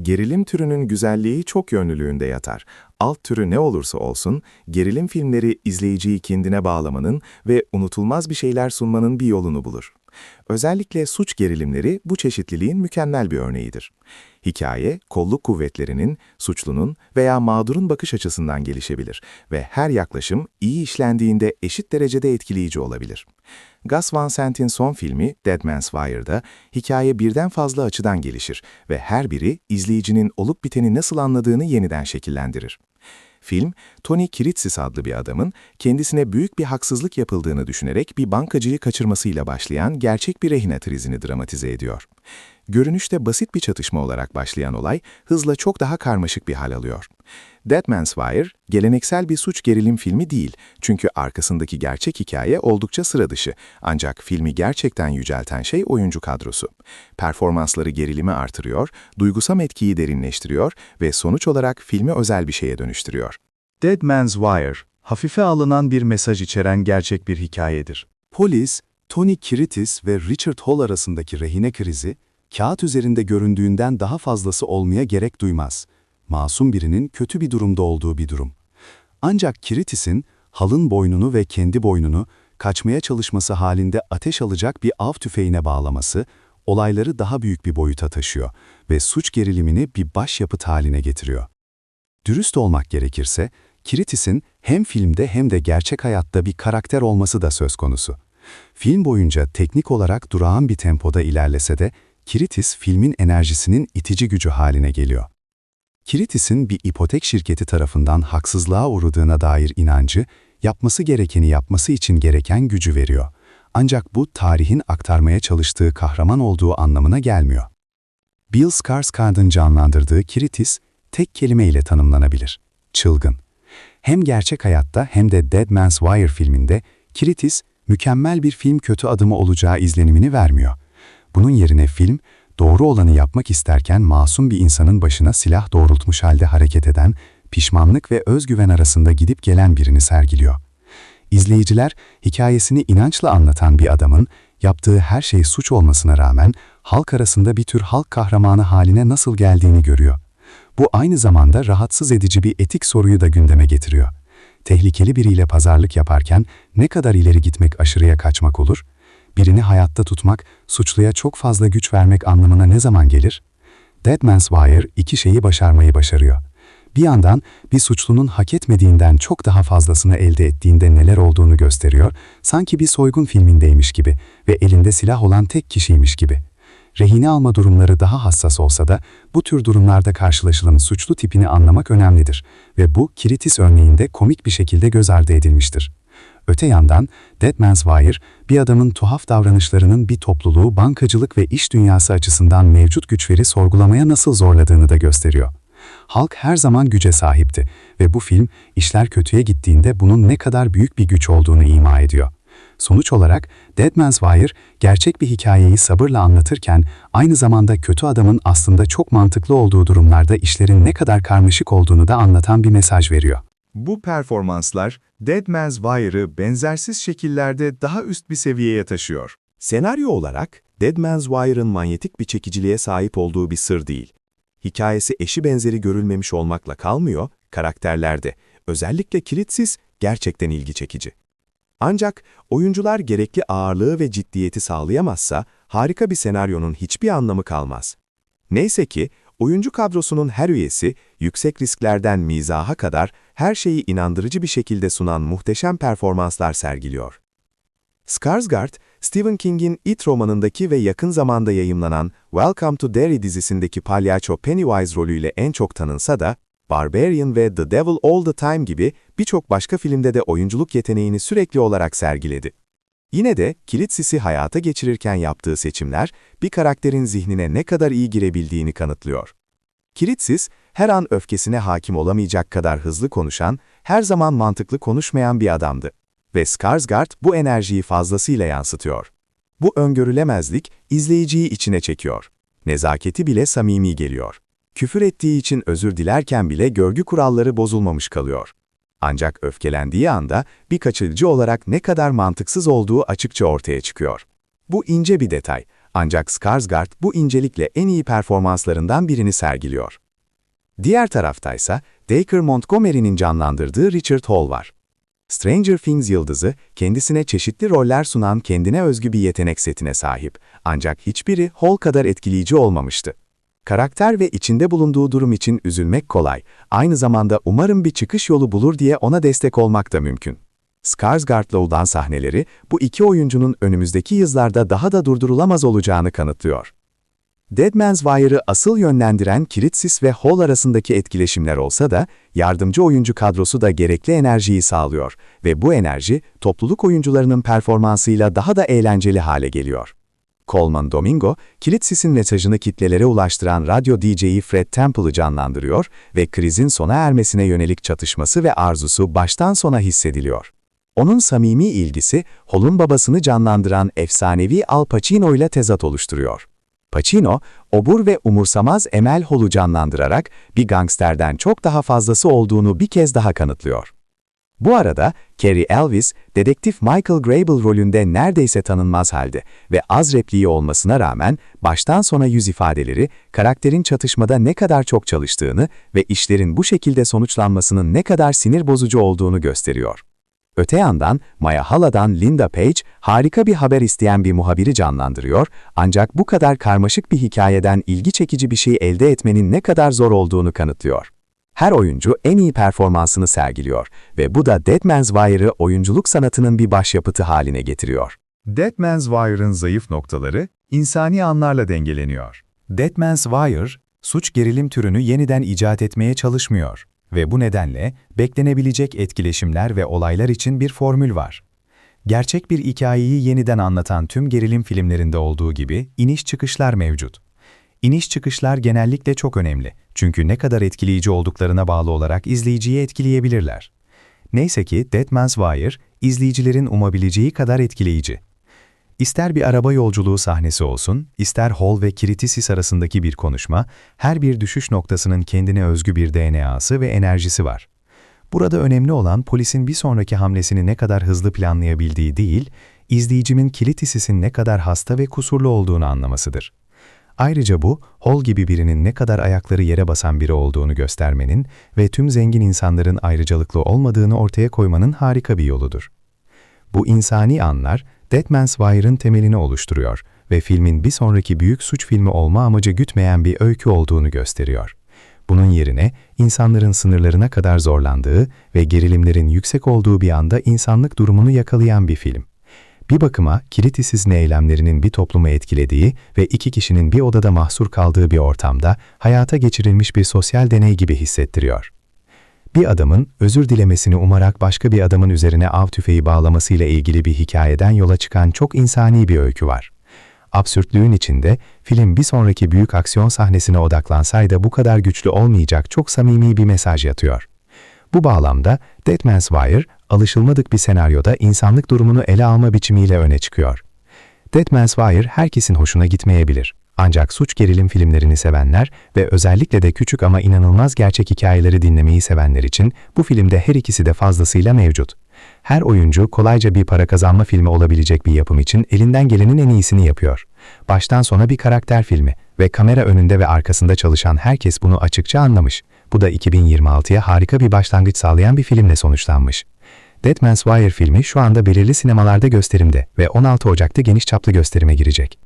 Gerilim türünün güzelliği çok yönlülüğünde yatar. Alt türü ne olursa olsun, gerilim filmleri izleyiciyi kendine bağlamanın ve unutulmaz bir şeyler sunmanın bir yolunu bulur. Özellikle suç gerilimleri bu çeşitliliğin mükemmel bir örneğidir. Hikaye, kolluk kuvvetlerinin, suçlunun veya mağdurun bakış açısından gelişebilir ve her yaklaşım iyi işlendiğinde eşit derecede etkileyici olabilir. Gus Van Sant'in son filmi Dead Man's Wire'da hikaye birden fazla açıdan gelişir ve her biri izleyicinin olup biteni nasıl anladığını yeniden şekillendirir. Film, Tony Kiritsis adlı bir adamın kendisine büyük bir haksızlık yapıldığını düşünerek bir bankacıyı kaçırmasıyla başlayan gerçek bir rehin krizini dramatize ediyor. Görünüşte basit bir çatışma olarak başlayan olay hızla çok daha karmaşık bir hal alıyor. Dead Man's Wire, geleneksel bir suç gerilim filmi değil çünkü arkasındaki gerçek hikaye oldukça sıra dışı. Ancak filmi gerçekten yücelten şey oyuncu kadrosu. Performansları gerilimi artırıyor, duygusal etkiyi derinleştiriyor ve sonuç olarak filmi özel bir şeye dönüştürüyor. Dead Man's Wire, hafife alınan bir mesaj içeren gerçek bir hikayedir. Polis, Tony Kiritsis ve Richard Hall arasındaki rehine krizi, kağıt üzerinde göründüğünden daha fazlası olmaya gerek duymaz. Masum birinin kötü bir durumda olduğu bir durum. Ancak Kirittis'in Hall'ın boynunu ve kendi boynunu kaçmaya çalışması halinde ateş alacak bir av tüfeğine bağlaması, olayları daha büyük bir boyuta taşıyor ve suç gerilimini bir başyapıt haline getiriyor. Dürüst olmak gerekirse, Kirittis'in hem filmde hem de gerçek hayatta bir karakter olması da söz konusu. Film boyunca teknik olarak durağan bir tempoda ilerlese de, Kirittis filmin enerjisinin itici gücü haline geliyor. Kirittis'in bir ipotek şirketi tarafından haksızlığa uğradığına dair inancı, yapması gerekeni yapması için gereken gücü veriyor. Ancak bu tarihin aktarmaya çalıştığı kahraman olduğu anlamına gelmiyor. Bill Skarsgård'ın canlandırdığı Kirittis, tek kelimeyle tanımlanabilir: çılgın. Hem gerçek hayatta hem de Dead Man's Wire filminde Kirittis, mükemmel bir film kötü adamı olacağı izlenimini vermiyor. Bunun yerine film, doğru olanı yapmak isterken masum bir insanın başına silah doğrultmuş halde hareket eden, pişmanlık ve özgüven arasında gidip gelen birini sergiliyor. İzleyiciler, hikayesini inançla anlatan bir adamın, yaptığı her şey suç olmasına rağmen, halk arasında bir tür halk kahramanı haline nasıl geldiğini görüyor. Bu aynı zamanda rahatsız edici bir etik soruyu da gündeme getiriyor. Tehlikeli biriyle pazarlık yaparken ne kadar ileri gitmek aşırıya kaçmak olur? Birini hayatta tutmak, suçluya çok fazla güç vermek anlamına ne zaman gelir? Dead Man's Wire iki şeyi başarmayı başarıyor. Bir yandan bir suçlunun hak etmediğinden çok daha fazlasını elde ettiğinde neler olduğunu gösteriyor, sanki bir soygun filmindeymiş gibi ve elinde silah olan tek kişiymiş gibi. Rehine alma durumları daha hassas olsa da bu tür durumlarda karşılaşılan suçlu tipini anlamak önemlidir ve bu Kirittis örneğinde komik bir şekilde göz ardı edilmiştir. Öte yandan, Dead Man's Wire, bir adamın tuhaf davranışlarının bir topluluğu bankacılık ve iş dünyası açısından mevcut güçleri sorgulamaya nasıl zorladığını da gösteriyor. Halk her zaman güce sahipti ve bu film, işler kötüye gittiğinde bunun ne kadar büyük bir güç olduğunu ima ediyor. Sonuç olarak, Dead Man's Wire, gerçek bir hikayeyi sabırla anlatırken, aynı zamanda kötü adamın aslında çok mantıklı olduğu durumlarda işlerin ne kadar karmaşık olduğunu da anlatan bir mesaj veriyor. Bu performanslar, Dead Man's Wire'ı benzersiz şekillerde daha üst bir seviyeye taşıyor. Senaryo olarak, Dead Man's Wire'ın manyetik bir çekiciliğe sahip olduğu bir sır değil. Hikayesi eşi benzeri görülmemiş olmakla kalmıyor, karakterlerde, özellikle Kiritsis gerçekten ilgi çekici. Ancak oyuncular gerekli ağırlığı ve ciddiyeti sağlayamazsa, harika bir senaryonun hiçbir anlamı kalmaz. Neyse ki, oyuncu kadrosunun her üyesi, yüksek risklerden mizaha kadar her şeyi inandırıcı bir şekilde sunan muhteşem performanslar sergiliyor. Skarsgård, Stephen King'in It romanındaki ve yakın zamanda yayımlanan Welcome to Derry dizisindeki palyaço Pennywise rolüyle en çok tanınsa da, Barbarian ve The Devil All the Time gibi birçok başka filmde de oyunculuk yeteneğini sürekli olarak sergiledi. Yine de Kiritsis'i hayata geçirirken yaptığı seçimler, bir karakterin zihnine ne kadar iyi girebildiğini kanıtlıyor. Kiritsis, her an öfkesine hakim olamayacak kadar hızlı konuşan, her zaman mantıklı konuşmayan bir adamdı. Ve Skarsgård bu enerjiyi fazlasıyla yansıtıyor. Bu öngörülemezlik, izleyiciyi içine çekiyor. Nezaketi bile samimi geliyor. Küfür ettiği için özür dilerken bile görgü kuralları bozulmamış kalıyor. Ancak öfkelendiği anda bir kaçırıcı olarak ne kadar mantıksız olduğu açıkça ortaya çıkıyor. Bu ince bir detay Ancak Skarsgård bu incelikle en iyi performanslarından birini sergiliyor. Diğer taraftaysa Dacre Montgomery'nin canlandırdığı Richard Hall var. Stranger Things yıldızı, kendisine çeşitli roller sunan kendine özgü bir yetenek setine sahip. Ancak hiçbiri Hall kadar etkileyici olmamıştı. Karakter ve içinde bulunduğu durum için üzülmek kolay, aynı zamanda umarım bir çıkış yolu bulur diye ona destek olmak da mümkün. Skarsgård'la olan sahneleri, bu iki oyuncunun önümüzdeki yıllarda daha da durdurulamaz olacağını kanıtlıyor. Dead Man's Wire'ı asıl yönlendiren Kitsis ve Hall arasındaki etkileşimler olsa da, yardımcı oyuncu kadrosu da gerekli enerjiyi sağlıyor ve bu enerji, topluluk oyuncularının performansıyla daha da eğlenceli hale geliyor. Colman Domingo, Kitsis'in mesajını kitlelere ulaştıran radyo DJ'i Fred Temple'ı canlandırıyor ve krizin sona ermesine yönelik çatışması ve arzusu baştan sona hissediliyor. Onun samimi ilgisi, Hall'un babasını canlandıran efsanevi Al Pacino ile tezat oluşturuyor. Pacino, obur ve umursamaz Emel Hall'u canlandırarak bir gangsterden çok daha fazlası olduğunu bir kez daha kanıtlıyor. Bu arada Cary Elwes, dedektif Michael Grable rolünde neredeyse tanınmaz halde ve az repliği olmasına rağmen baştan sona yüz ifadeleri, karakterin çatışmada ne kadar çok çalıştığını ve işlerin bu şekilde sonuçlanmasının ne kadar sinir bozucu olduğunu gösteriyor. Öte yandan Maya Hall'dan Linda Page harika bir haber isteyen bir muhabiri canlandırıyor, ancak bu kadar karmaşık bir hikayeden ilgi çekici bir şey elde etmenin ne kadar zor olduğunu kanıtlıyor. Her oyuncu en iyi performansını sergiliyor ve bu da Dead Man's Wire'ı oyunculuk sanatının bir başyapıtı haline getiriyor. Dead Man's Wire'ın zayıf noktaları, insani anlarla dengeleniyor. Dead Man's Wire, suç gerilim türünü yeniden icat etmeye çalışmıyor ve bu nedenle beklenebilecek etkileşimler ve olaylar için bir formül var. Gerçek bir hikayeyi yeniden anlatan tüm gerilim filmlerinde olduğu gibi iniş çıkışlar mevcut. İniş çıkışlar genellikle çok önemli çünkü ne kadar etkileyici olduklarına bağlı olarak izleyiciyi etkileyebilirler. Neyse ki Dead Man's Wire, izleyicilerin umabileceği kadar etkileyici. İster bir araba yolculuğu sahnesi olsun, ister Hall ve Kitsis arasındaki bir konuşma, her bir düşüş noktasının kendine özgü bir DNA'sı ve enerjisi var. Burada önemli olan polisin bir sonraki hamlesini ne kadar hızlı planlayabildiği değil, izleyicimin Kitsis'in ne kadar hasta ve kusurlu olduğunu anlamasıdır. Ayrıca bu, Hall gibi birinin ne kadar ayakları yere basan biri olduğunu göstermenin ve tüm zengin insanların ayrıcalıklı olmadığını ortaya koymanın harika bir yoludur. Bu insani anlar, Dead Man's Wire'ın temelini oluşturuyor ve filmin bir sonraki büyük suç filmi olma amacı gütmeyen bir öykü olduğunu gösteriyor. Bunun yerine, insanların sınırlarına kadar zorlandığı ve gerilimlerin yüksek olduğu bir anda insanlık durumunu yakalayan bir film. Bir bakıma, Kitsis'in eylemlerinin bir toplumu etkilediği ve iki kişinin bir odada mahsur kaldığı bir ortamda hayata geçirilmiş bir sosyal deney gibi hissettiriyor. Bir adamın özür dilemesini umarak başka bir adamın üzerine av tüfeği bağlamasıyla ilgili bir hikayeden yola çıkan çok insani bir öykü var. Absürtlüğün içinde, film bir sonraki büyük aksiyon sahnesine odaklansaydı bu kadar güçlü olmayacak çok samimi bir mesaj yatıyor. Bu bağlamda Dead Man's Wire, alışılmadık bir senaryoda insanlık durumunu ele alma biçimiyle öne çıkıyor. Dead Man's Wire herkesin hoşuna gitmeyebilir. Ancak suç gerilim filmlerini sevenler ve özellikle de küçük ama inanılmaz gerçek hikayeleri dinlemeyi sevenler için bu filmde her ikisi de fazlasıyla mevcut. Her oyuncu kolayca bir para kazanma filmi olabilecek bir yapım için elinden gelenin en iyisini yapıyor. Baştan sona bir karakter filmi ve kamera önünde ve arkasında çalışan herkes bunu açıkça anlamış. Bu da 2026'ya harika bir başlangıç sağlayan bir filmle sonuçlanmış. Dead Man's Wire filmi şu anda belirli sinemalarda gösterimde ve 16 Ocak'ta geniş çaplı gösterime girecek.